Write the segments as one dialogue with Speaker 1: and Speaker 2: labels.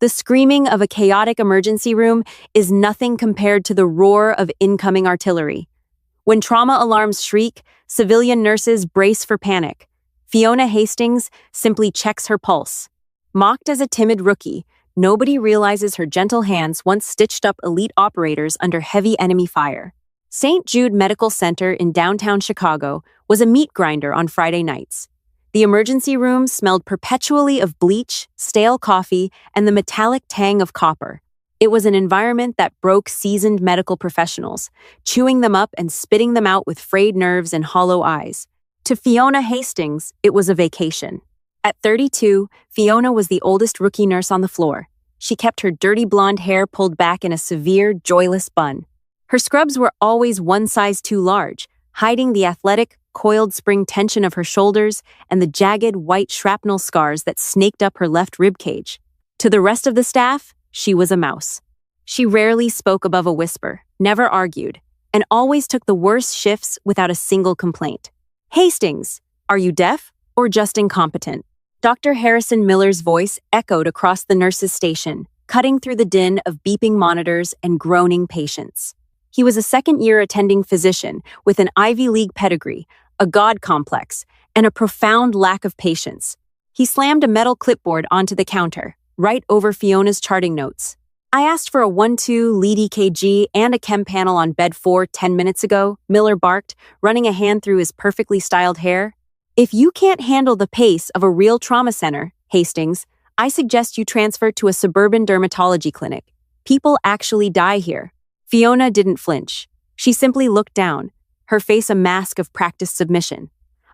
Speaker 1: The screaming of a chaotic emergency room is nothing compared to the roar of incoming artillery. When trauma alarms shriek, civilian nurses brace for panic. Fiona Hastings simply checks her pulse. Mocked as a timid rookie, nobody realizes her gentle hands once stitched up elite operators under heavy enemy fire. St. Jude Medical Center in downtown Chicago was a meat grinder on Friday nights. The emergency room smelled perpetually of bleach, stale coffee, and the metallic tang of copper. It was an environment that broke seasoned medical professionals, chewing them up and spitting them out with frayed nerves and hollow eyes. To Fiona Hastings, it was a vacation. At 32, Fiona was the oldest rookie nurse on the floor. She kept her dirty blonde hair pulled back in a severe, joyless bun. Her scrubs were always one size too large, hiding the athletic, coiled spring tension of her shoulders and the jagged, white shrapnel scars that snaked up her left rib cage. To the rest of the staff, she was a mouse. She rarely spoke above a whisper, never argued, and always took the worst shifts without a single complaint. "Hastings, are you deaf or just incompetent?" Dr. Harrison Miller's voice echoed across the nurses' station, cutting through the din of beeping monitors and groaning patients. He was a second-year attending physician with an Ivy League pedigree, a God complex, and a profound lack of patience. He slammed a metal clipboard onto the counter, right over Fiona's charting notes. "I asked for a 1-2 lead EKG and a chem panel on bed 4 10 minutes ago," Miller barked, running a hand through his perfectly styled hair. "If you can't handle the pace of a real trauma center, Hastings, I suggest you transfer to a suburban dermatology clinic. People actually die here." Fiona didn't flinch. She simply looked down, her face a mask of practiced submission.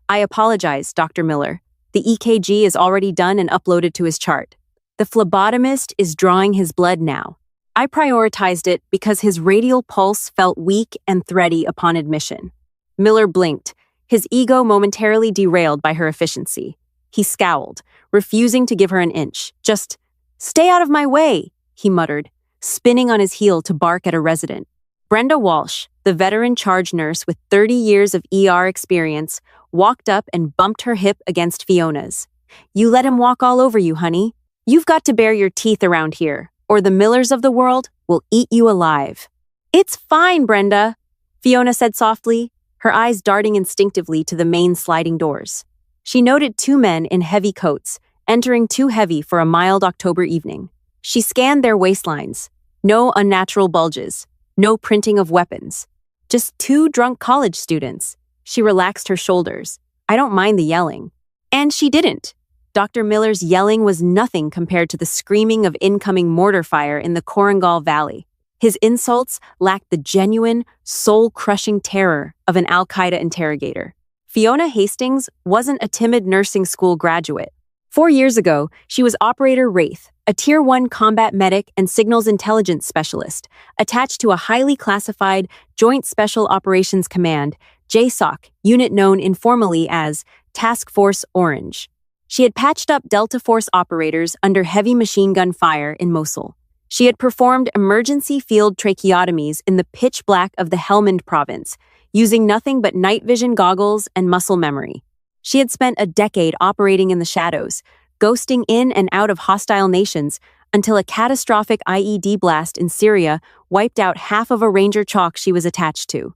Speaker 1: "I apologize, Dr. Miller. The EKG is already done and uploaded to his chart. The phlebotomist is drawing his blood now. I prioritized it because his radial pulse felt weak and thready upon admission." Miller blinked, his ego momentarily derailed by her efficiency. He scowled, refusing to give her an inch. "Just stay out of my way," he muttered, spinning on his heel to bark at a resident. Brenda Walsh, the veteran charge nurse with 30 years of ER experience, walked up and bumped her hip against Fiona's. "You let him walk all over you, honey. You've got to bare your teeth around here, or the Millers of the world will eat you alive." "It's fine, Brenda," Fiona said softly, her eyes darting instinctively to the main sliding doors. She noted 2 men in heavy coats, entering too heavy for a mild October evening. She scanned their waistlines. No unnatural bulges, no printing of weapons. Just 2 drunk college students. She relaxed her shoulders. "I don't mind the yelling." And she didn't. Dr. Miller's yelling was nothing compared to the screaming of incoming mortar fire in the Korangal Valley. His insults lacked the genuine, soul-crushing terror of an Al-Qaeda interrogator. Fiona Hastings wasn't a timid nursing school graduate. 4 years ago, she was Operator Wraith, a Tier 1 combat medic and signals intelligence specialist, attached to a highly classified Joint Special Operations Command, JSOC, unit known informally as Task Force Orange. She had patched up Delta Force operators under heavy machine gun fire in Mosul. She had performed emergency field tracheotomies in the pitch black of the Helmand province, using nothing but night vision goggles and muscle memory. She had spent a decade operating in the shadows, ghosting in and out of hostile nations until a catastrophic IED blast in Syria wiped out half of a Ranger chalk she was attached to.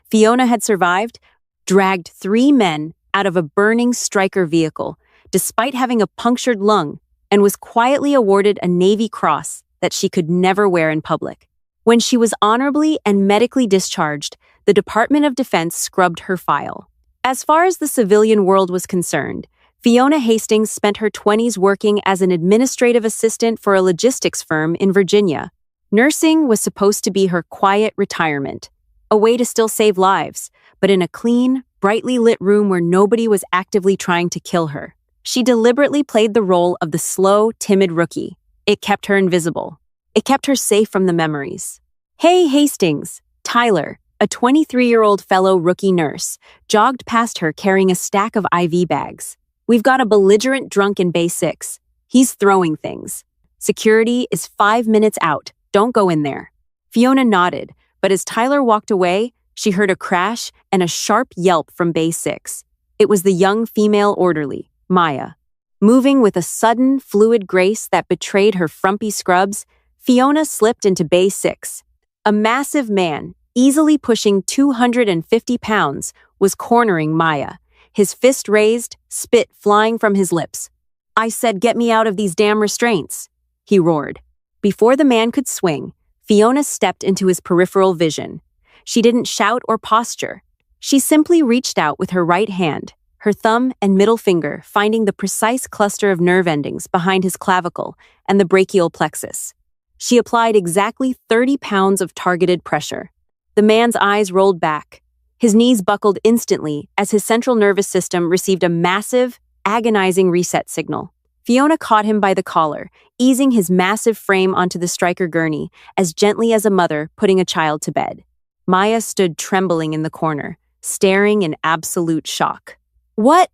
Speaker 1: Fiona had survived, dragged 3 men out of a burning Stryker vehicle, despite having a punctured lung, and was quietly awarded a Navy Cross that she could never wear in public. When she was honorably and medically discharged, the Department of Defense scrubbed her file. As far as the civilian world was concerned, Fiona Hastings spent her 20s working as an administrative assistant for a logistics firm in Virginia. Nursing was supposed to be her quiet retirement, a way to still save lives, but in a clean, brightly lit room where nobody was actively trying to kill her. She deliberately played the role of the slow, timid rookie. It kept her invisible. It kept her safe from the memories. "Hey, Hastings," Tyler, a 23-year-old fellow rookie nurse, jogged past her carrying a stack of IV bags. "We've got a belligerent drunk in Bay 6. He's throwing things. Security is 5 minutes out. Don't go in there." Fiona nodded, but as Tyler walked away, she heard a crash and a sharp yelp from Bay 6. It was the young female orderly, Maya. Moving with a sudden, fluid grace that betrayed her frumpy scrubs, Fiona slipped into Bay 6. A massive man, easily pushing 250 pounds, was cornering Maya, his fist raised, spit flying from his lips. "I said get me out of these damn restraints," he roared. Before the man could swing, Fiona stepped into his peripheral vision. She didn't shout or posture. She simply reached out with her right hand, her thumb and middle finger finding the precise cluster of nerve endings behind his clavicle and the brachial plexus. She applied exactly 30 pounds of targeted pressure. The man's eyes rolled back. His knees buckled instantly as his central nervous system received a massive, agonizing reset signal. Fiona caught him by the collar, easing his massive frame onto the striker gurney as gently as a mother putting a child to bed. Maya stood trembling in the corner, staring in absolute shock. What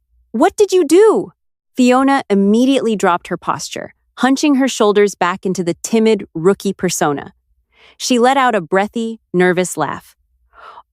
Speaker 1: did you do?" Fiona immediately dropped her posture, hunching her shoulders back into the timid, rookie persona. She let out a breathy, nervous laugh.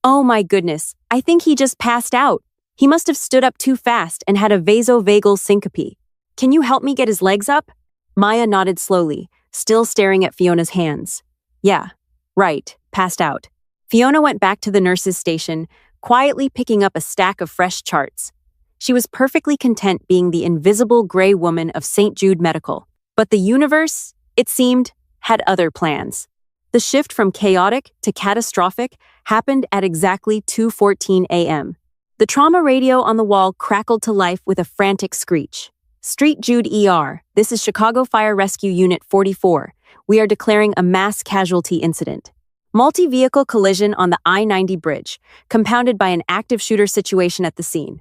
Speaker 1: "Oh my goodness, I think he just passed out. He must have stood up too fast and had a vasovagal syncope. Can you help me get his legs up?" Maya nodded slowly, still staring at Fiona's hands. "Yeah, right, passed out." Fiona went back to the nurse's station, quietly picking up a stack of fresh charts. She was perfectly content being the invisible gray woman of St. Jude Medical. But the universe, it seemed, had other plans. The shift from chaotic to catastrophic happened at exactly 2:14 a.m. The trauma radio on the wall crackled to life with a frantic screech. "Street Jude ER, this is Chicago Fire Rescue Unit 44. We are declaring a mass casualty incident. Multi-vehicle collision on the I-90 bridge, compounded by an active shooter situation at the scene.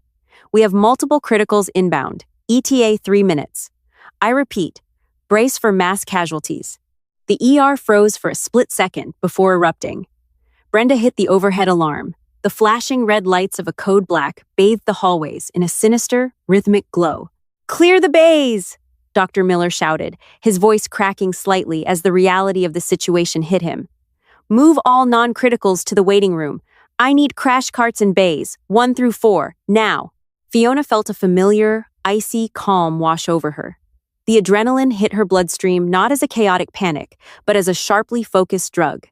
Speaker 1: We have multiple criticals inbound, ETA 3 minutes. I repeat, brace for mass casualties." The ER froze for a split second before erupting. Brenda hit the overhead alarm. The flashing red lights of a code black bathed the hallways in a sinister, rhythmic glow. "Clear the bays!" Dr. Miller shouted, his voice cracking slightly as the reality of the situation hit him. "Move all non-criticals to the waiting room. I need crash carts and bays, 1 through 4, now." Fiona felt a familiar, icy calm wash over her. The adrenaline hit her bloodstream not as a chaotic panic, but as a sharply focused drug.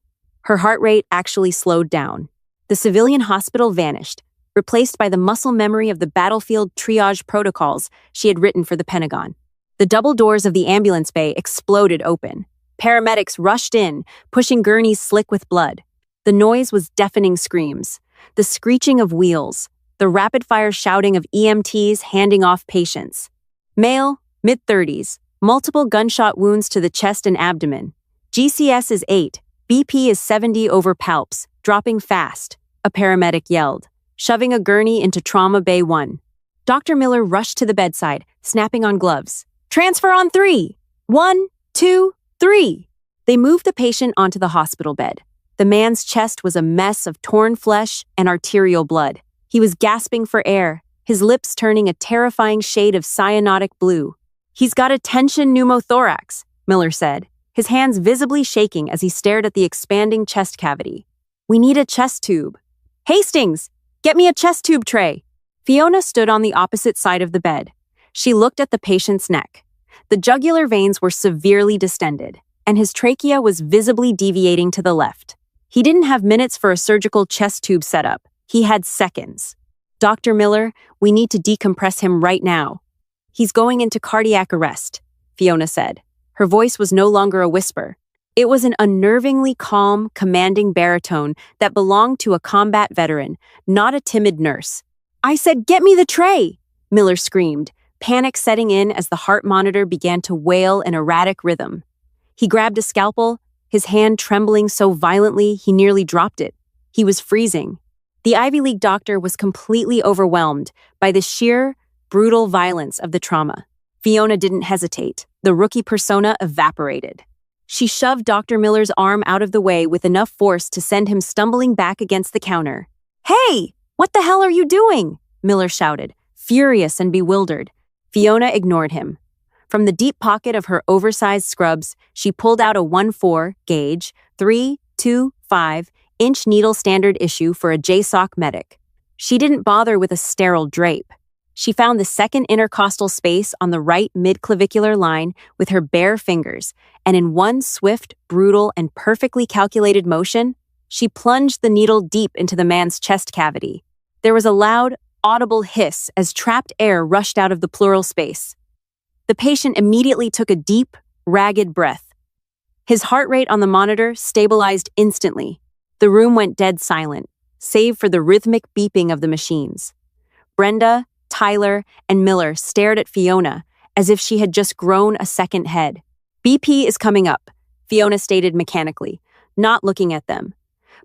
Speaker 1: Her heart rate actually slowed down. The civilian hospital vanished, replaced by the muscle memory of the battlefield triage protocols she had written for the Pentagon. The double doors of the ambulance bay exploded open. Paramedics rushed in, pushing gurneys slick with blood. The noise was deafening screams, the screeching of wheels, the rapid-fire shouting of EMTs handing off patients. Male, mid-30s, multiple gunshot wounds to the chest and abdomen. GCS is 8, BP is 70 over palps, dropping fast, a paramedic yelled, shoving a gurney into Trauma Bay 1. Dr. Miller rushed to the bedside, snapping on gloves. "Transfer on 3! 1, 2, 3!" They moved the patient onto the hospital bed. The man's chest was a mess of torn flesh and arterial blood. He was gasping for air, his lips turning a terrifying shade of cyanotic blue. "He's got a tension pneumothorax," Miller said, his hands visibly shaking as he stared at the expanding chest cavity. "We need a chest tube." "Hastings, get me a chest tube tray." Fiona stood on the opposite side of the bed. She looked at the patient's neck. The jugular veins were severely distended, and his trachea was visibly deviating to the left. He didn't have minutes for a surgical chest tube setup. He had seconds. "Dr. Miller, we need to decompress him right now." "He's going into cardiac arrest," Fiona said. Her voice was no longer a whisper. It was an unnervingly calm, commanding baritone that belonged to a combat veteran, not a timid nurse. "I said, get me the tray!" Miller screamed, panic setting in as the heart monitor began to wail in erratic rhythm. He grabbed a scalpel, his hand trembling so violently he nearly dropped it. He was freezing. The Ivy League doctor was completely overwhelmed by the sheer, brutal violence of the trauma. Fiona didn't hesitate. The rookie persona evaporated. She shoved Dr. Miller's arm out of the way with enough force to send him stumbling back against the counter. "Hey, what the hell are you doing?" Miller shouted, furious and bewildered. Fiona ignored him. From the deep pocket of her oversized scrubs, she pulled out a 1/4 gauge, 3.25-inch needle standard issue for a JSOC medic. She didn't bother with a sterile drape. She found the second intercostal space on the right midclavicular line with her bare fingers, and in one swift, brutal, and perfectly calculated motion, she plunged the needle deep into the man's chest cavity. There was a loud, audible hiss as trapped air rushed out of the pleural space. The patient immediately took a deep, ragged breath. His heart rate on the monitor stabilized instantly. The room went dead silent, save for the rhythmic beeping of the machines. Brenda, Tyler, and Miller stared at Fiona as if she had just grown a second head. BP is coming up, Fiona stated mechanically, not looking at them.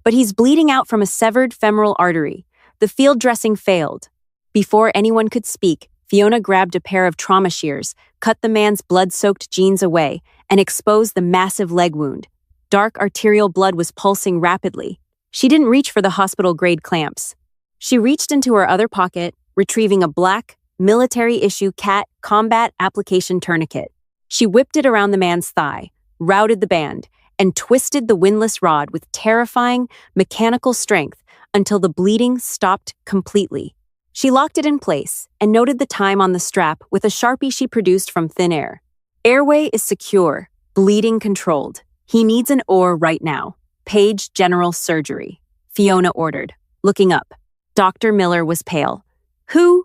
Speaker 1: But he's bleeding out from a severed femoral artery. The field dressing failed. Before anyone could speak, Fiona grabbed a pair of trauma shears, cut the man's blood-soaked jeans away, and exposed the massive leg wound. Dark arterial blood was pulsing rapidly. She didn't reach for the hospital-grade clamps. She reached into her other pocket, retrieving a black, military-issue CAT combat application tourniquet. She whipped it around the man's thigh, routed the band, and twisted the windlass rod with terrifying, mechanical strength until the bleeding stopped completely. She locked it in place and noted the time on the strap with a Sharpie she produced from thin air. Airway is secure, bleeding controlled. He needs an oar right now. Page General Surgery, Fiona ordered, looking up. Dr. Miller was pale. Who?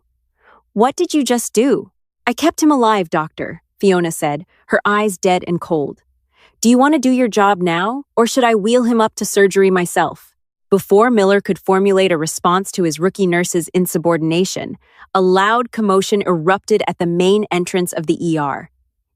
Speaker 1: What did you just do? I kept him alive, doctor, Fiona said, her eyes dead and cold. Do you want to do your job now, or should I wheel him up to surgery myself? Before Miller could formulate a response to his rookie nurse's insubordination, a loud commotion erupted at the main entrance of the ER.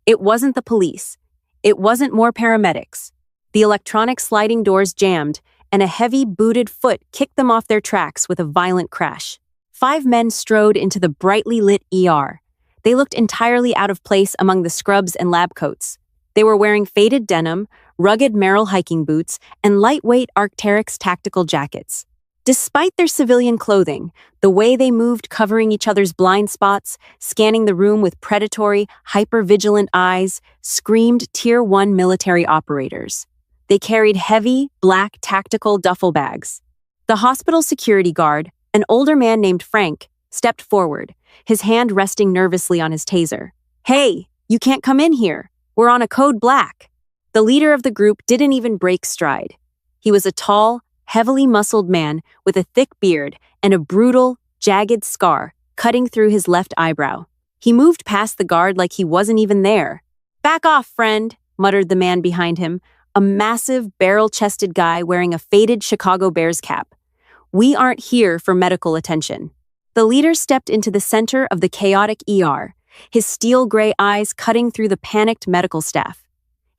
Speaker 1: It wasn't the police. It wasn't more paramedics. The electronic sliding doors jammed, and a heavy booted foot kicked them off their tracks with a violent crash. 5 men strode into the brightly lit ER. They looked entirely out of place among the scrubs and lab coats. They were wearing faded denim, rugged Merrell hiking boots, and lightweight Arc'teryx tactical jackets. Despite their civilian clothing, the way they moved covering each other's blind spots, scanning the room with predatory, hyper-vigilant eyes, screamed Tier 1 military operators. They carried heavy, black tactical duffel bags. The hospital security guard, an older man named Frank, stepped forward, his hand resting nervously on his taser. Hey, you can't come in here. We're on a code black. The leader of the group didn't even break stride. He was a tall, heavily muscled man with a thick beard and a brutal, jagged scar cutting through his left eyebrow. He moved past the guard like he wasn't even there. Back off, friend, muttered the man behind him, a massive, barrel-chested guy wearing a faded Chicago Bears cap. We aren't here for medical attention. The leader stepped into the center of the chaotic ER, his steel-gray eyes cutting through the panicked medical staff.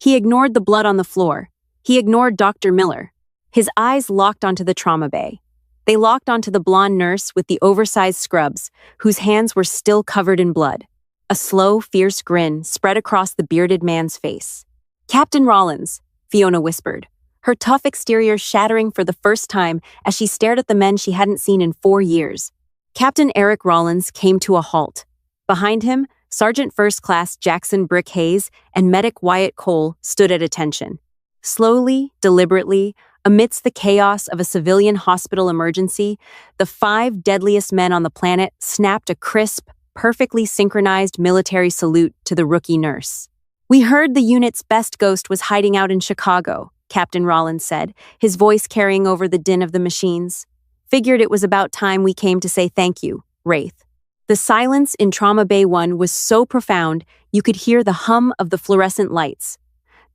Speaker 1: He ignored the blood on the floor. He ignored Dr. Miller. His eyes locked onto the trauma bay. They locked onto the blonde nurse with the oversized scrubs, whose hands were still covered in blood. A slow, fierce grin spread across the bearded man's face. Captain Rollins, Fiona whispered, her tough exterior shattering for the first time as she stared at the men she hadn't seen in 4 years. Captain Eric Rollins came to a halt. Behind him, Sergeant First Class Jackson Brick Hayes and Medic Wyatt Cole stood at attention. Slowly, deliberately, amidst the chaos of a civilian hospital emergency, the 5 deadliest men on the planet snapped a crisp, perfectly synchronized military salute to the rookie nurse. We heard the unit's best ghost was hiding out in Chicago, Captain Rollins said, his voice carrying over the din of the machines. Figured it was about time we came to say thank you, Wraith. The silence in Trauma Bay 1 was so profound you could hear the hum of the fluorescent lights.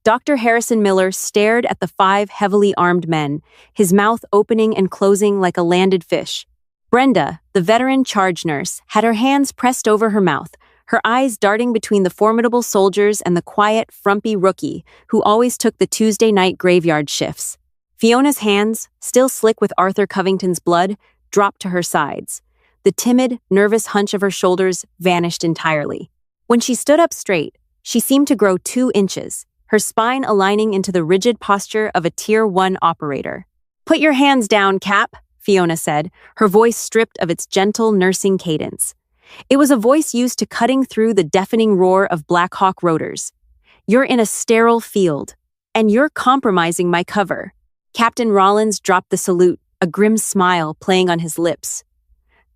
Speaker 1: Dr. Harrison Miller stared at the 5 heavily armed men, his mouth opening and closing like a landed fish. Brenda, the veteran charge nurse, had her hands pressed over her mouth, her eyes darting between the formidable soldiers and the quiet, frumpy rookie who always took the Tuesday night graveyard shifts. Fiona's hands, still slick with Arthur Covington's blood, dropped to her sides. The timid, nervous hunch of her shoulders vanished entirely. When she stood up straight, she seemed to grow 2 inches, her spine aligning into the rigid posture of a Tier 1 operator. "Put your hands down, Cap," Fiona said, her voice stripped of its gentle nursing cadence. It was a voice used to cutting through the deafening roar of Black Hawk rotors. "You're in a sterile field, and you're compromising my cover." Captain Rollins dropped the salute, a grim smile playing on his lips.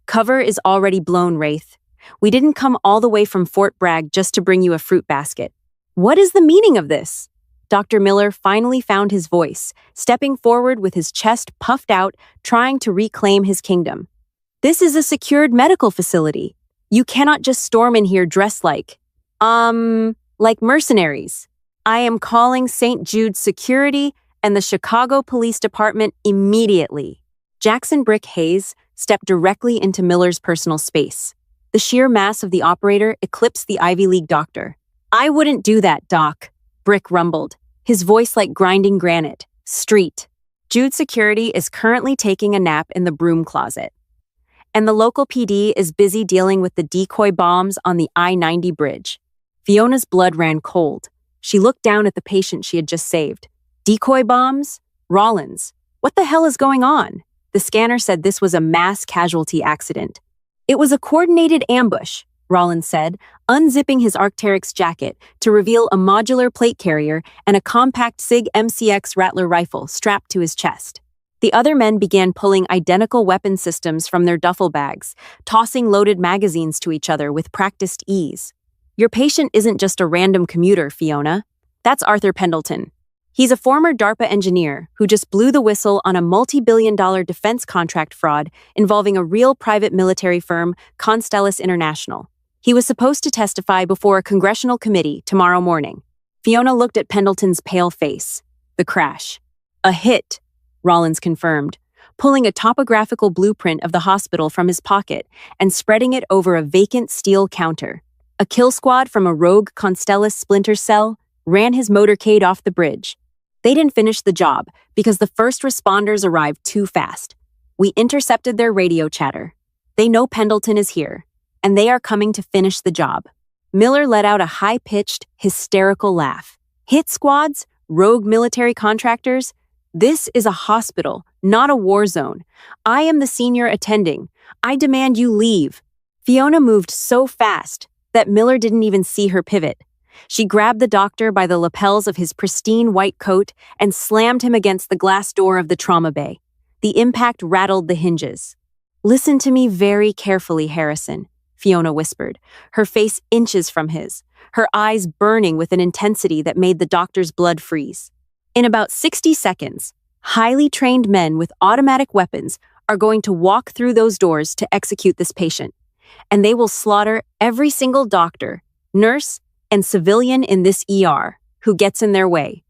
Speaker 1: "Cover is already blown, Wraith. We didn't come all the way from Fort Bragg just to bring you a fruit basket. What is the meaning of this? Dr. Miller finally found his voice, stepping forward with his chest puffed out, trying to reclaim his kingdom. This is a secured medical facility. You cannot just storm in here dressed like mercenaries. I am calling St. Jude's security and the Chicago Police Department immediately. Jackson Brick Hayes stepped directly into Miller's personal space. The sheer mass of the operator eclipsed the Ivy League doctor. I wouldn't do that, Doc, Brick rumbled, his voice like grinding granite. Street. Jude Security is currently taking a nap in the broom closet. And the local PD is busy dealing with the decoy bombs on the I-90 bridge. Fiona's blood ran cold. She looked down at the patient she had just saved. Decoy bombs? Rollins. What the hell is going on? The scanner said this was a mass casualty accident. It was a coordinated ambush, Rollins said, unzipping his Arc'teryx jacket to reveal a modular plate carrier and a compact SIG MCX Rattler rifle strapped to his chest. The other men began pulling identical weapon systems from their duffel bags, tossing loaded magazines to each other with practiced ease. Your patient isn't just a random commuter, Fiona. That's Arthur Pendleton. He's a former DARPA engineer who just blew the whistle on a multi-billion-dollar defense contract fraud involving a real private military firm, Constellus International. He was supposed to testify before a congressional committee tomorrow morning. Fiona looked at Pendleton's pale face. The crash. A hit, Rollins confirmed, pulling a topographical blueprint of the hospital from his pocket and spreading it over a vacant steel counter. A kill squad from a rogue Constellus splinter cell ran his motorcade off the bridge. They didn't finish the job because the first responders arrived too fast. We intercepted their radio chatter. They know Pendleton is here, and they are coming to finish the job. Miller let out a high-pitched, hysterical laugh. Hit squads? Rogue military contractors? This is a hospital, not a war zone. I am the senior attending. I demand you leave. Fiona moved so fast that Miller didn't even see her pivot. She grabbed the doctor by the lapels of his pristine white coat and slammed him against the glass door of the trauma bay. The impact rattled the hinges. Listen to me very carefully, Harrison, Fiona whispered, her face inches from his, her eyes burning with an intensity that made the doctor's blood freeze. In about 60 seconds, highly trained men with automatic weapons are going to walk through those doors to execute this patient, and they will slaughter every single doctor, nurse, and civilian in this ER who gets in their way.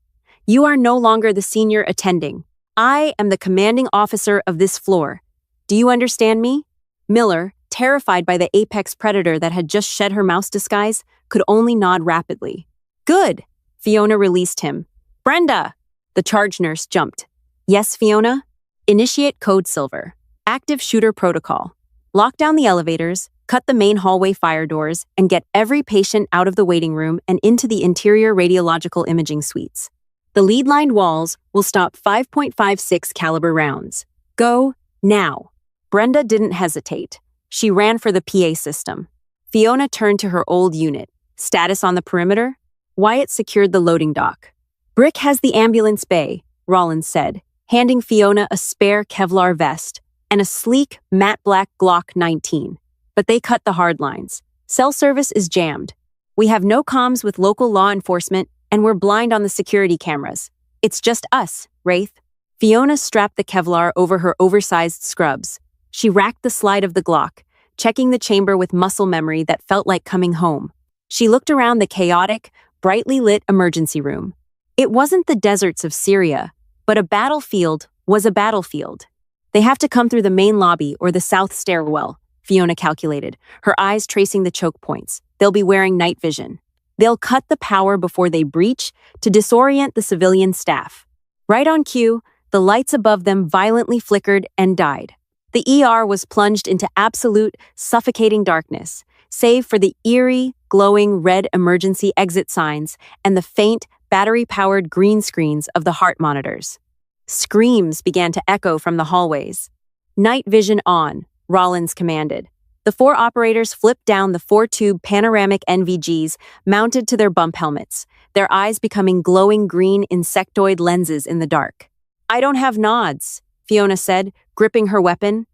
Speaker 1: You are no longer the senior attending. I am the commanding officer of this floor. Do you understand me? Miller, terrified by the apex predator that had just shed her mouse disguise, could only nod rapidly. Good. Fiona released him. Brenda! The charge nurse jumped. Yes, Fiona? Initiate Code Silver. Active shooter protocol. Lock down the elevators, cut the main hallway fire doors, and get every patient out of the waiting room and into the interior radiological imaging suites. The lead-lined walls will stop 5.56 caliber rounds. Go now. Brenda didn't hesitate. She ran for the PA system. Fiona turned to her old unit. Status on the perimeter? Wyatt secured the loading dock. Brick has the ambulance bay, Rollins said, handing Fiona a spare Kevlar vest and a sleek, matte black Glock 19. But they cut the hard lines. Cell service is jammed. We have no comms with local law enforcement, and we're blind on the security cameras. It's just us, Wraith. Fiona strapped the Kevlar over her oversized scrubs. She racked the slide of the Glock, checking the chamber with muscle memory that felt like coming home. She looked around the chaotic, brightly lit emergency room. It wasn't the deserts of Syria, but a battlefield was a battlefield. They have to come through the main lobby or the south stairwell, Fiona calculated, her eyes tracing the choke points. They'll be wearing night vision. They'll cut the power before they breach to disorient the civilian staff. Right on cue, the lights above them violently flickered and died. The ER was plunged into absolute, suffocating darkness, save for the eerie, glowing red emergency exit signs and the faint, battery-powered green screens of the heart monitors. Screams began to echo from the hallways. Night vision on, Rollins commanded. The 4 operators flipped down the 4-tube panoramic NVGs mounted to their bump helmets, their eyes becoming glowing green insectoid lenses in the dark. I don't have nods, Fiona said, gripping her weapon.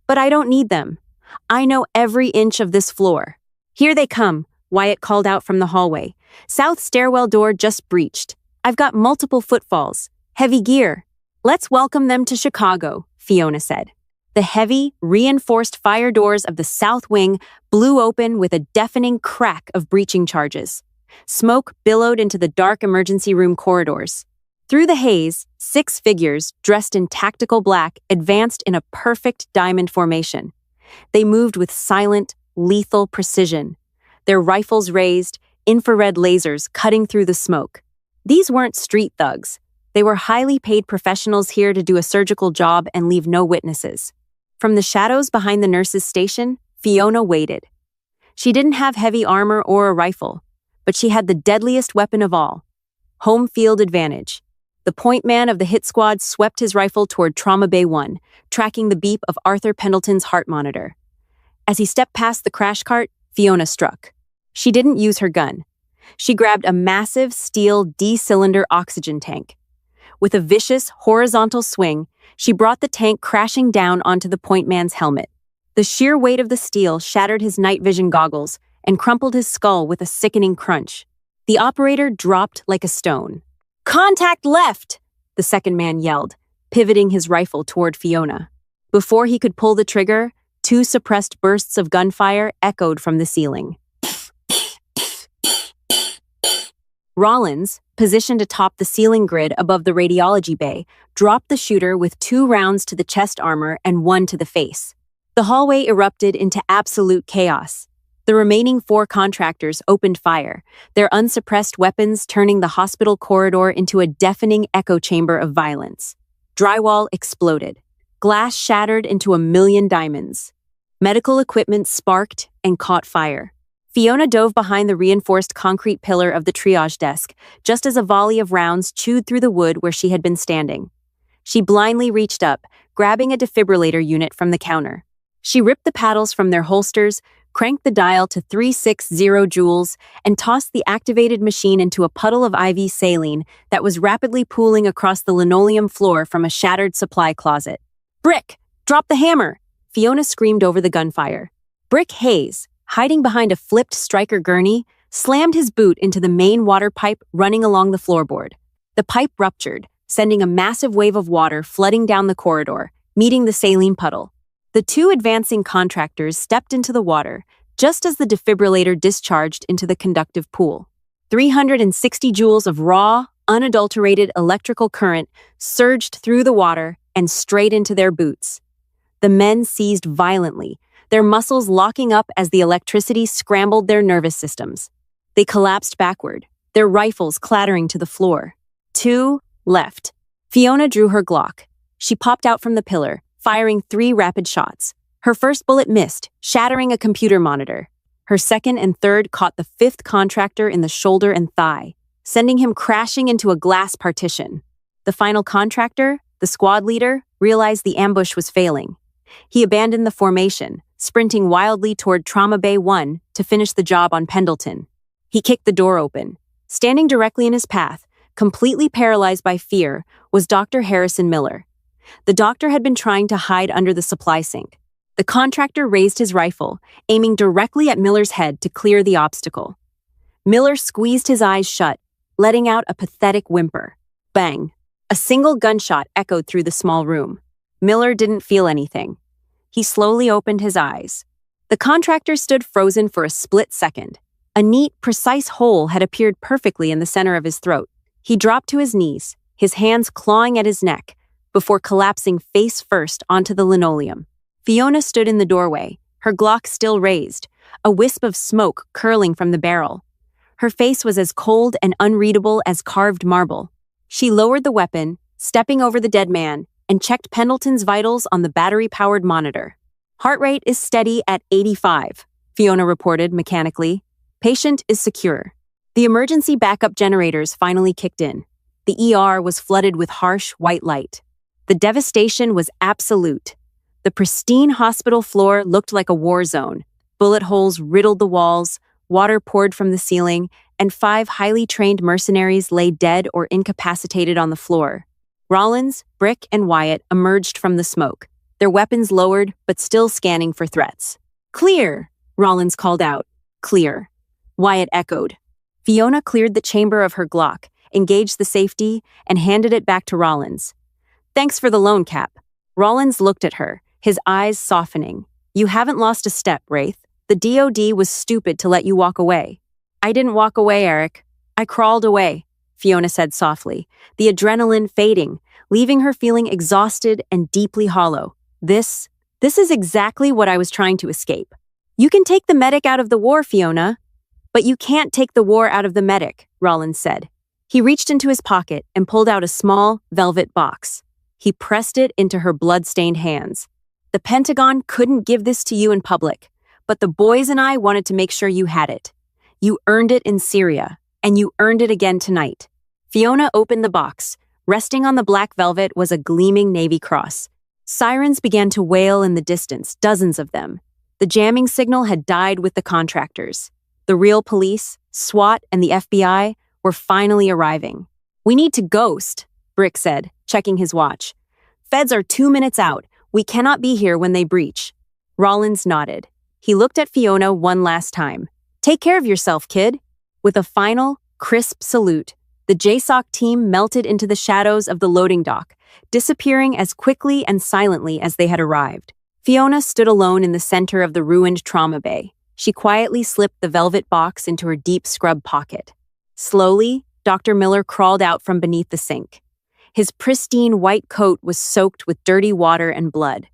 Speaker 1: But I don't need them. I know every inch of this floor. Here they come, Wyatt called out from the hallway. South stairwell door just breached. I've got multiple footfalls. Heavy gear. Let's welcome them to Chicago, Fiona said. The heavy, reinforced fire doors of the south wing blew open with a deafening crack of breaching charges. Smoke billowed into the dark emergency room corridors. Through the haze, 6 figures, dressed in tactical black, advanced in a perfect diamond formation. They moved with silent, lethal precision. Their rifles raised, infrared lasers cutting through the smoke. These weren't street thugs. They were highly paid professionals here to do a surgical job and leave no witnesses. From the shadows behind the nurse's station, Fiona waited. She didn't have heavy armor or a rifle, but she had the deadliest weapon of all: home field advantage. The point man of the hit squad swept his rifle toward Trauma Bay 1, tracking the beep of Arthur Pendleton's heart monitor. As he stepped past the crash cart, Fiona struck. She didn't use her gun. She grabbed a massive steel D-cylinder oxygen tank. With a vicious, horizontal swing, she brought the tank crashing down onto the point man's helmet. The sheer weight of the steel shattered his night vision goggles and crumpled his skull with a sickening crunch. The operator dropped like a stone. "Contact left!" the second man yelled, pivoting his rifle toward Fiona. Before he could pull the trigger, 2 suppressed bursts of gunfire echoed from the ceiling. Rollins, positioned atop the ceiling grid above the radiology bay, dropped the shooter with 2 rounds to the chest armor and 1 to the face. The hallway erupted into absolute chaos. The remaining 4 contractors opened fire, their unsuppressed weapons turning the hospital corridor into a deafening echo chamber of violence. Drywall exploded. Glass shattered into a million diamonds. Medical equipment sparked and caught fire. Fiona dove behind the reinforced concrete pillar of the triage desk, just as a volley of rounds chewed through the wood where she had been standing. She blindly reached up, grabbing a defibrillator unit from the counter. She ripped the paddles from their holsters, cranked the dial to 360 joules, and tossed the activated machine into a puddle of IV saline that was rapidly pooling across the linoleum floor from a shattered supply closet. "Brick! Drop the hammer!" Fiona screamed over the gunfire. Brick Hayes, hiding behind a flipped striker gurney, slammed his boot into the main water pipe running along the floorboard. The pipe ruptured, sending a massive wave of water flooding down the corridor, meeting the saline puddle. The 2 advancing contractors stepped into the water, just as the defibrillator discharged into the conductive pool. 360 joules of raw, unadulterated electrical current surged through the water and straight into their boots. The men seized violently, their muscles locking up as the electricity scrambled their nervous systems. They collapsed backward, their rifles clattering to the floor. 2 left. Fiona drew her Glock. She popped out from the pillar, firing 3 rapid shots. Her first bullet missed, shattering a computer monitor. Her second and third caught the 5th contractor in the shoulder and thigh, sending him crashing into a glass partition. The final contractor, the squad leader, realized the ambush was failing. He abandoned the formation, sprinting wildly toward Trauma Bay 1 to finish the job on Pendleton. He kicked the door open. Standing directly in his path, completely paralyzed by fear, was Dr. Harrison Miller. The doctor had been trying to hide under the supply sink. The contractor raised his rifle, aiming directly at Miller's head to clear the obstacle. Miller squeezed his eyes shut, letting out a pathetic whimper. Bang! A single gunshot echoed through the small room. Miller didn't feel anything. He slowly opened his eyes. The contractor stood frozen for a split second. A neat, precise hole had appeared perfectly in the center of his throat. He dropped to his knees, his hands clawing at his neck, before collapsing face first onto the linoleum. Fiona stood in the doorway, her Glock still raised, a wisp of smoke curling from the barrel. Her face was as cold and unreadable as carved marble. She lowered the weapon, stepping over the dead man, and checked Pendleton's vitals on the battery-powered monitor. "Heart rate is steady at 85, Fiona reported mechanically. "Patient is secure." The emergency backup generators finally kicked in. The ER was flooded with harsh white light. The devastation was absolute. The pristine hospital floor looked like a war zone. Bullet holes riddled the walls, water poured from the ceiling, and 5 highly trained mercenaries lay dead or incapacitated on the floor. Rollins, Brick, and Wyatt emerged from the smoke, their weapons lowered but still scanning for threats. Clear, Rollins called out. Clear. Wyatt echoed. Fiona cleared the chamber of her Glock, engaged the safety, and handed it back to Rollins. Thanks for the loan, Cap. Rollins looked at her, his eyes softening. You haven't lost a step, Wraith. The DOD was stupid to let you walk away. I didn't walk away, Eric. I crawled away, Fiona said softly, the adrenaline fading, leaving her feeling exhausted and deeply hollow. This is exactly what I was trying to escape. You can take the medic out of the war, Fiona. But you can't take the war out of the medic, Rollins said. He reached into his pocket and pulled out a small, velvet box. He pressed it into her blood-stained hands. The Pentagon couldn't give this to you in public, but the boys and I wanted to make sure you had it. You earned it in Syria, and you earned it again tonight. Fiona opened the box. Resting on the black velvet was a gleaming Navy cross. Sirens began to wail in the distance, dozens of them. The jamming signal had died with the contractors. The real police, SWAT, and the FBI were finally arriving. We need to ghost, Brick said, checking his watch. Feds are 2 minutes out. We cannot be here when they breach. Rollins nodded. He looked at Fiona one last time. Take care of yourself, kid. With a final, crisp salute, the JSOC team melted into the shadows of the loading dock, disappearing as quickly and silently as they had arrived. Fiona stood alone in the center of the ruined trauma bay. She quietly slipped the velvet box into her deep scrub pocket. Slowly, Dr. Miller crawled out from beneath the sink. His pristine white coat was soaked with dirty water and blood.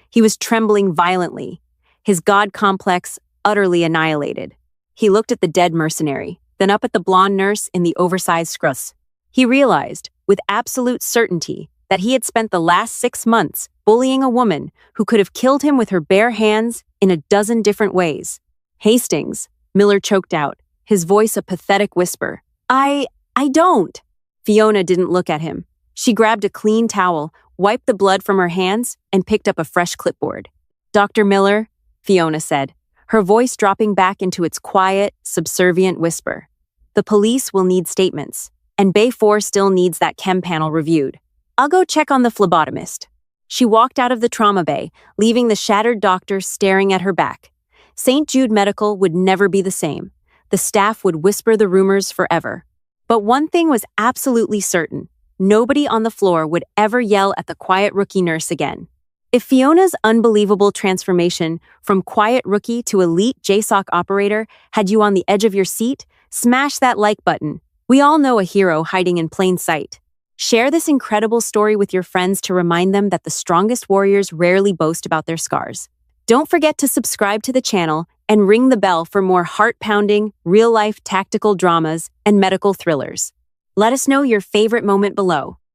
Speaker 1: He was trembling violently, his god complex utterly annihilated. He looked at the dead mercenary, then up at the blonde nurse in the oversized scrubs. He realized, with absolute certainty, that he had spent the last 6 months bullying a woman who could have killed him with her bare hands in a dozen different ways. Hastings, Miller choked out, his voice a pathetic whisper. I don't. Fiona didn't look at him. She grabbed a clean towel, wiped the blood from her hands, and picked up a fresh clipboard. Dr. Miller, Fiona said, her voice dropping back into its quiet, subservient whisper. The police will need statements, and Bay 4 still needs that chem panel reviewed. I'll go check on the phlebotomist. She walked out of the trauma bay, leaving the shattered doctor staring at her back. St. Jude Medical would never be the same. The staff would whisper the rumors forever. But one thing was absolutely certain. Nobody on the floor would ever yell at the quiet rookie nurse again. If Fiona's unbelievable transformation from quiet rookie to elite JSOC operator had you on the edge of your seat, smash that like button. We all know a hero hiding in plain sight. Share this incredible story with your friends to remind them that the strongest warriors rarely boast about their scars. Don't forget to subscribe to the channel and ring the bell for more heart-pounding, real-life tactical dramas and medical thrillers. Let us know your favorite moment below.